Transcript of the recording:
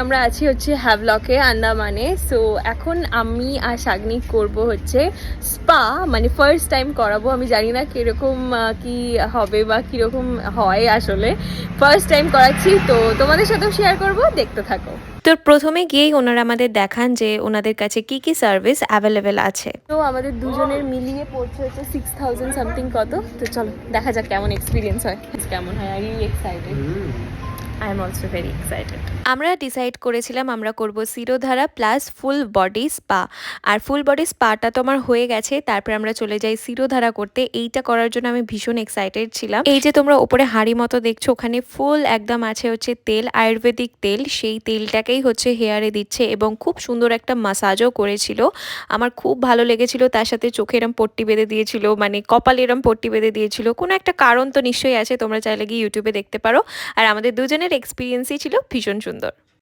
আমরা আছি হচ্ছে হ্যাভলকে আন্দামানে। সো এখন আমি আর শাগনিক করব হচ্ছে স্পা, মানে ফার্স্ট টাইম করাবো। আমি জানি না কিরকম কি হবে বা কিরকম হয়, আসলে ফার্স্ট টাইম করাচ্ছি, তো তোমাদের সাথেও শেয়ার করব, দেখতে থাকো। তো প্রথমে গিয়েই ওনারা আমাদের দেখান যে ওনাদের কাছে কি কি সার্ভিস অ্যাভেলেবেল আছে। তো আমাদের দুজনের মিলিয়ে পড়ছে হচ্ছে 6000 সামথিং কত। তো চলো দেখা যাক কেমন এক্সপিরিয়েন্স হয়, কেমন হয়। Are really excited, I am also very excited. আমরা ডিসাইড করেছিলাম আমরা করব শিরোধারা প্লাস ফুল বডি স্পা। আর ফুল বডি স্পাটা তো আমার হয়ে গেছে, তারপর আমরা চলে যাই শিরোধারা করতে। এইটা করার জন্য আমি ভীষণ এক্সাইটেড ছিলাম। এই যে তোমরা উপরে হাঁড়ি মতো দেখছো, ওখানে ফুল একদম আছে হচ্ছে তেল, আয়ুর্বেদিক তেল। সেই তেলটাকেই হচ্ছে হেয়ারে দিচ্ছে এবং খুব সুন্দর একটা মাসাজও করেছিল। আমার খুব ভালো লেগেছিল। তার সাথে চোখে এরম পট্টি বেঁধে দিয়েছিল, মানে কপালে এরম পট্টি বেঁধে দিয়েছিল। কোনো একটা কারণ তো নিশ্চয়ই আছে, তোমরা চাইলে গিয়ে ইউটিউবে দেখতে পারো। আর আমাদের দুজনের এক্সপিরিয়েন্সই ছিল ভীষণ সুন্দর।